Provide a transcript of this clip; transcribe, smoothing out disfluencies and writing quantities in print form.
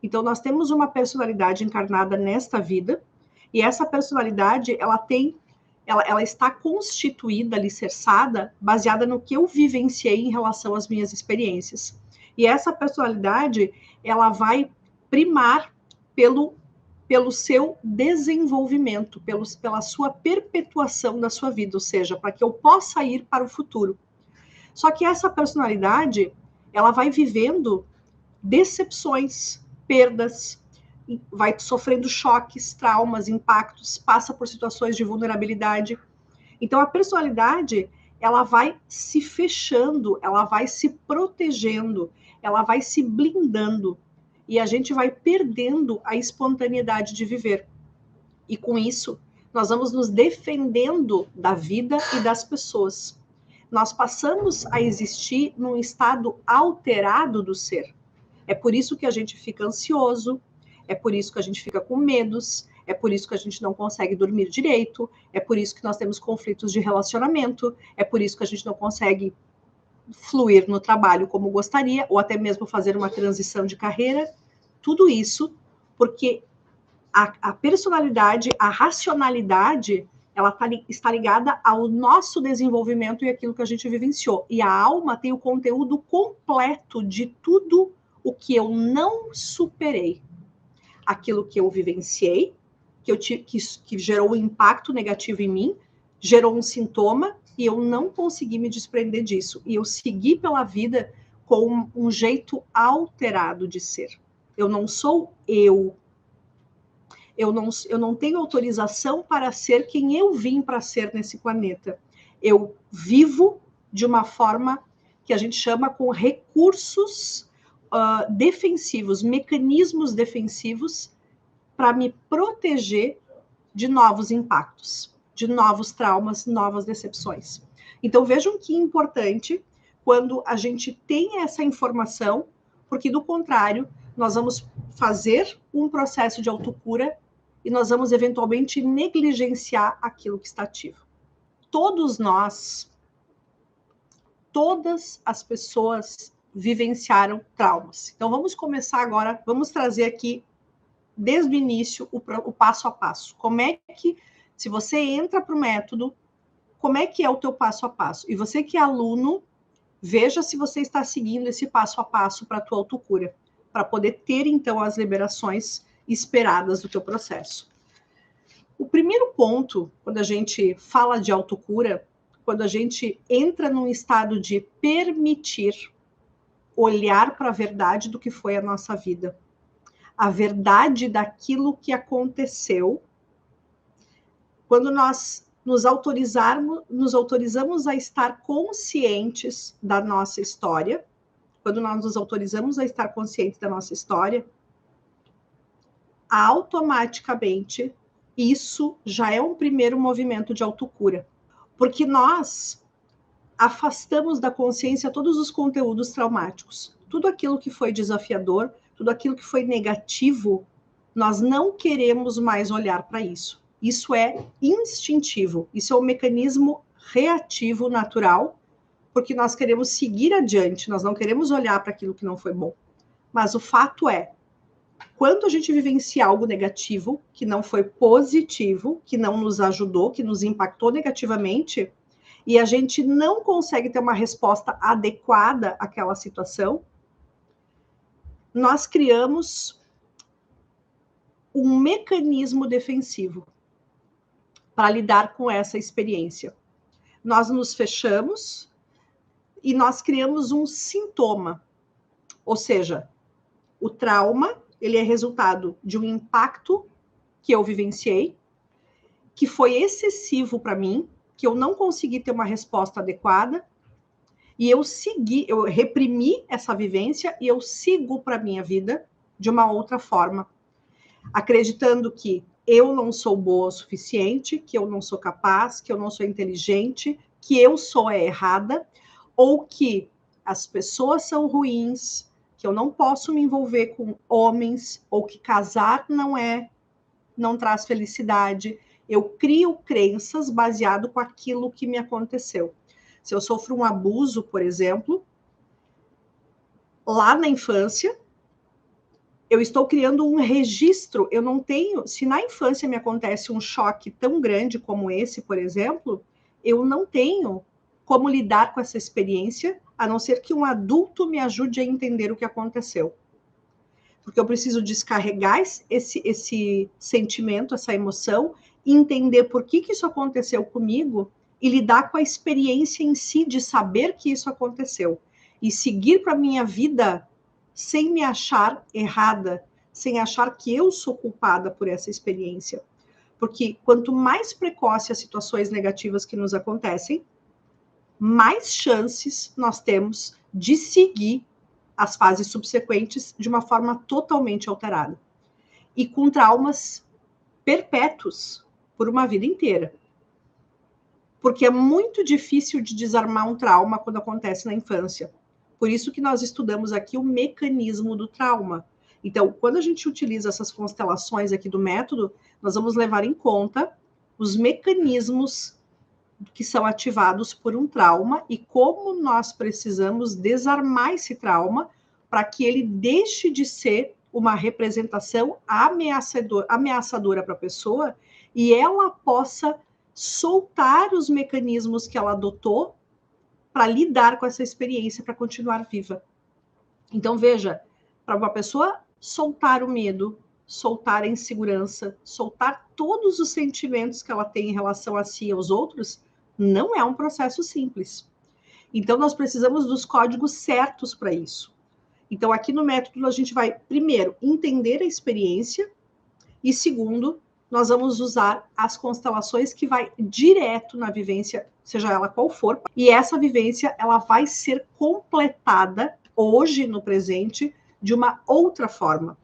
Então, nós temos uma personalidade encarnada nesta vida, e essa personalidade, ela está constituída, alicerçada, baseada no que eu vivenciei em relação às minhas experiências. E essa personalidade, ela vai primar pelo seu desenvolvimento, pela sua perpetuação da sua vida, ou seja, para que eu possa ir para o futuro. Só que essa personalidade, ela vai vivendo decepções, perdas, vai sofrendo choques, traumas, impactos, passa por situações de vulnerabilidade. Então, a personalidade, ela vai se fechando, ela vai se protegendo, ela vai se blindando, e a gente vai perdendo a espontaneidade de viver. E com isso, nós vamos nos defendendo da vida e das pessoas. Nós passamos a existir num estado alterado do ser. É por isso que a gente fica ansioso, é por isso que a gente fica com medos, é por isso que a gente não consegue dormir direito, é por isso que nós temos conflitos de relacionamento, é por isso que a gente não consegue fluir no trabalho como gostaria, ou até mesmo fazer uma transição de carreira. Tudo isso porque a personalidade, a racionalidade, ela está ligada ao nosso desenvolvimento e aquilo que a gente vivenciou. E a alma tem o conteúdo completo de tudo o que eu não superei, aquilo que eu vivenciei, que gerou um impacto negativo em mim, gerou um sintoma, e eu não consegui me desprender disso. E eu segui pela vida com um jeito alterado de ser. Eu não sou eu. Eu não tenho autorização para ser quem eu vim para ser nesse planeta. Eu vivo de uma forma que a gente chama com recursos defensivos, mecanismos defensivos para me proteger de novos impactos, de novos traumas, novas decepções. Então, vejam que importante quando a gente tem essa informação, porque, do contrário, nós vamos fazer um processo de autocura e nós vamos, eventualmente, negligenciar aquilo que está ativo. Todos nós, todas as pessoas vivenciaram traumas. Então, vamos começar agora, vamos trazer aqui, desde o início, o passo a passo. Como é que, se você entra para o método, como é que é o teu passo a passo? E você que é aluno, veja se você está seguindo esse passo a passo para a tua autocura, para poder ter, então, as liberações esperadas do teu processo. O primeiro ponto, quando a gente fala de autocura, quando a gente entra num estado de permitir olhar para a verdade do que foi a nossa vida, a verdade daquilo que aconteceu, quando nós nos autorizamos a estar conscientes da nossa história, quando nós nos autorizamos a estar conscientes da nossa história, automaticamente isso já é um primeiro movimento de autocura, porque nós afastamos da consciência todos os conteúdos traumáticos, tudo aquilo que foi desafiador, tudo aquilo que foi negativo, nós não queremos mais olhar para isso. Isso é instintivo, isso é um mecanismo reativo natural, porque nós queremos seguir adiante, nós não queremos olhar para aquilo que não foi bom. Mas o fato é, quando a gente vivencia algo negativo, que não foi positivo, que não nos ajudou, que nos impactou negativamente, e a gente não consegue ter uma resposta adequada àquela situação, nós criamos um mecanismo defensivo para lidar com essa experiência. Nós nos fechamos e nós criamos um sintoma, ou seja, o trauma, ele é resultado de um impacto que eu vivenciei, que foi excessivo para mim, que eu não consegui ter uma resposta adequada, e eu reprimi essa vivência e eu sigo para a minha vida de uma outra forma, acreditando que eu não sou boa o suficiente, que eu não sou capaz, que eu não sou inteligente, que eu sou errada, ou que as pessoas são ruins, que eu não posso me envolver com homens, ou que casar não traz felicidade. Eu crio crenças baseado com aquilo que me aconteceu. Se eu sofro um abuso, por exemplo, lá na infância, eu estou criando um registro, eu não tenho, se na infância me acontece um choque tão grande como esse, por exemplo, eu não tenho como lidar com essa experiência, a não ser que um adulto me ajude a entender o que aconteceu. Porque eu preciso descarregar esse sentimento, essa emoção, entender por que isso aconteceu comigo e lidar com a experiência em si de saber que isso aconteceu. E seguir para a minha vida sem me achar errada, sem achar que eu sou culpada por essa experiência. Porque quanto mais precoce as situações negativas que nos acontecem, mais chances nós temos de seguir as fases subsequentes de uma forma totalmente alterada. E com traumas perpétuos por uma vida inteira. Porque é muito difícil de desarmar um trauma quando acontece na infância. Por isso que nós estudamos aqui o mecanismo do trauma. Então, quando a gente utiliza essas constelações aqui do método, nós vamos levar em conta os mecanismos que são ativados por um trauma e como nós precisamos desarmar esse trauma para que ele deixe de ser uma representação ameaçadora para a pessoa e ela possa soltar os mecanismos que ela adotou para lidar com essa experiência, para continuar viva. Então, veja, para uma pessoa soltar o medo, soltar a insegurança, soltar todos os sentimentos que ela tem em relação a si e aos outros, não é um processo simples. Então, nós precisamos dos códigos certos para isso. Então, aqui no método, a gente vai, primeiro, entender a experiência e, segundo, nós vamos usar as constelações que vai direto na vivência, seja ela qual for. E essa vivência, ela vai ser completada hoje, no presente, de uma outra forma.